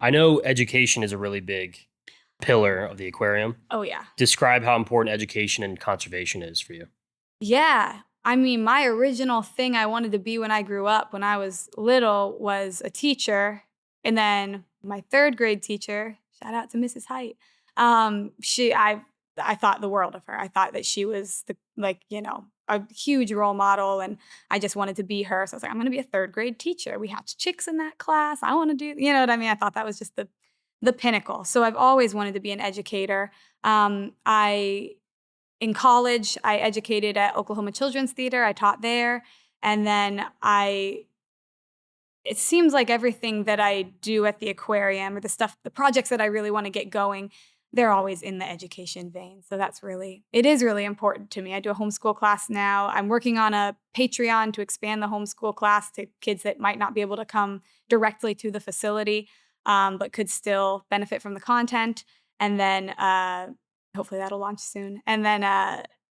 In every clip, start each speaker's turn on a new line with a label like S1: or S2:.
S1: I know education is a really big pillar of the aquarium.
S2: Oh, yeah.
S1: Describe how important education and conservation is for you.
S2: Yeah. I mean, my original thing I wanted to be when I grew up, when I was little, was a teacher. And then my third grade teacher, shout out to Mrs. Height, I thought the world of her. I thought that she was a huge role model, and I just wanted to be her. So I was like, I'm going to be a third grade teacher. We hatch chicks in that class. I want to do, you know what I mean? I thought that was just the pinnacle. So I've always wanted to be an educator. I In college, I educated at Oklahoma Children's Theater. I taught there. And then it seems like everything that I do at the aquarium, or the projects that I really want to get going, they're always in the education vein. So it is really important to me. I do a homeschool class now. I'm working on a Patreon to expand the homeschool class to kids that might not be able to come directly to the facility, but could still benefit from the content. And then hopefully that'll launch soon. And then,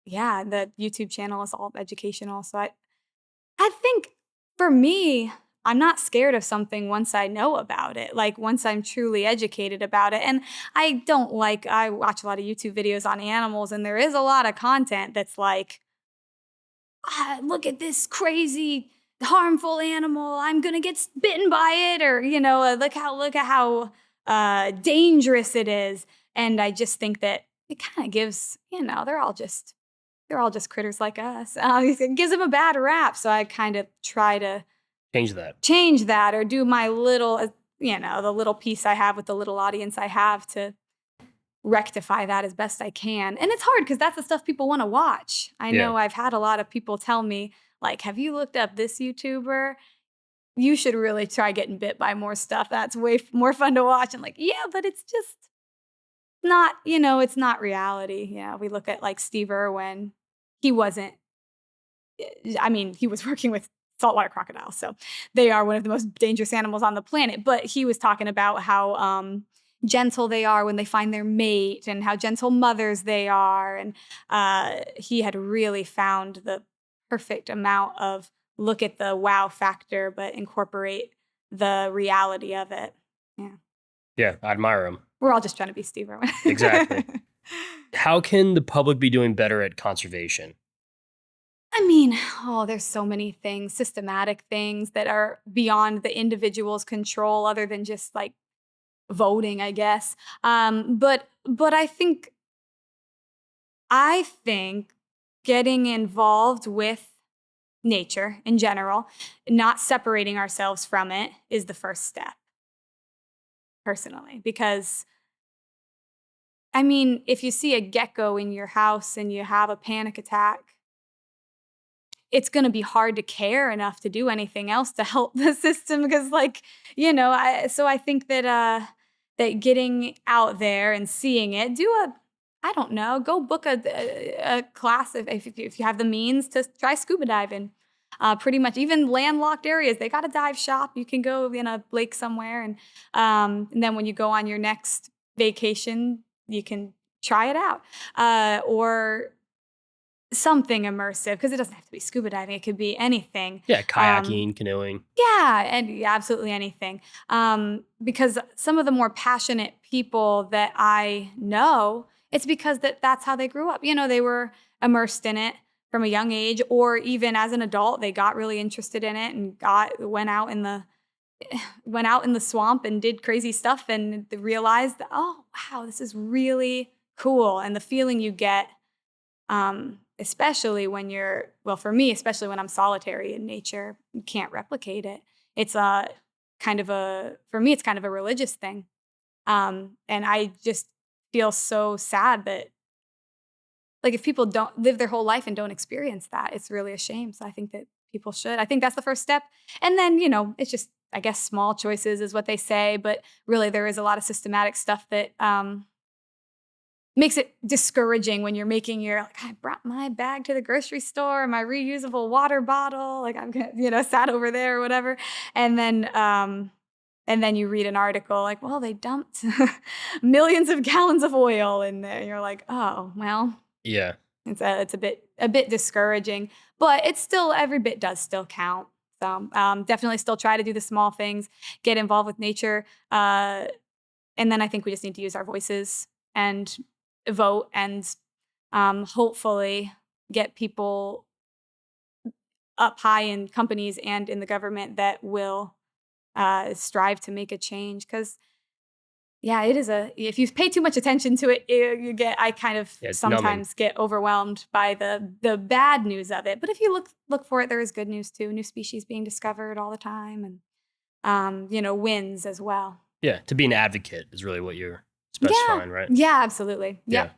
S2: yeah, the YouTube channel is all educational. So I think for me, I'm not scared of something once I know about it, like once I'm truly educated about it. And I watch a lot of YouTube videos on animals, and there is a lot of content that's like, look at this crazy, harmful animal. I'm going to get bitten by it. Or, look at how dangerous it is. And I just think that it kind of gives, they're all just critters like us. It gives them a bad rap. So I kind of try to
S1: Change
S2: that or do my little, the little piece I have with the little audience I have to rectify that as best I can. And it's hard because that's the stuff people want to watch. I know I've had a lot of people tell me, like, have you looked up this YouTuber? You should really try getting bit by more stuff. That's way more fun to watch. I'm like, yeah, but it's just not, it's not reality. Yeah, we look at like Steve Irwin. He wasn't, he was working with saltwater crocodiles, so they are one of the most dangerous animals on the planet. But he was talking about how gentle they are when they find their mate, and how gentle mothers they are. And he had really found the perfect amount of look at the wow factor, but incorporate the reality of it. Yeah.
S1: Yeah, I admire him.
S2: We're all just trying to be Steve Irwin.
S1: Exactly. How can the public be doing better at conservation?
S2: There's so many things, systematic things that are beyond the individual's control, other than just like voting, I guess. But I think getting involved with nature in general, not separating ourselves from it, is the first step, personally. Because if you see a gecko in your house and you have a panic attack, it's going to be hard to care enough to do anything else to help the system, because so I think that that getting out there and seeing it, I don't know, go book a class if you have the means to try scuba diving. Pretty much even landlocked areas, they got a dive shop. You can go in a lake somewhere, and then when you go on your next vacation, you can try it out. Or something immersive, because it doesn't have to be scuba diving. It could be anything.
S1: Yeah, kayaking, canoeing.
S2: Yeah, and absolutely anything. Because some of the more passionate people that I know, it's because that's how they grew up. They were immersed in it from a young age, or even as an adult, they got really interested in it and went out in the swamp and did crazy stuff, and they realized that, oh wow, this is really cool. And the feeling you get, especially when for me, especially when I'm solitary in nature, you can't replicate it. It's for me, it's kind of a religious thing. And I just feel so sad that, like, if people don't live their whole life and don't experience that, it's really a shame. So I think that people should. I think that's the first step. And then, it's just, I guess, small choices is what they say, but really there is a lot of systematic stuff that, makes it discouraging when you're I brought my bag to the grocery store, my reusable water bottle, like I'm gonna, sat over there or whatever. And then you read an article like, well, they dumped millions of gallons of oil in there. And you're like, oh, well,
S1: yeah,
S2: it's a bit discouraging, but it's still, every bit does still count. So definitely still try to do the small things, get involved with nature. And then I think we just need to use our voices and vote and hopefully get people up high in companies and in the government that will strive to make a change. Because yeah, it is if you pay too much attention to it, I kind of
S1: Yeah, it's numbing.
S2: sometimes get overwhelmed by the bad news of it. But if you look for it, there is good news too. New species being discovered all the time, and wins as well.
S1: Yeah, to be an advocate is really what you're
S2: Yeah,
S1: specifying, right?
S2: yeah, absolutely.
S1: Yeah.
S2: Yep.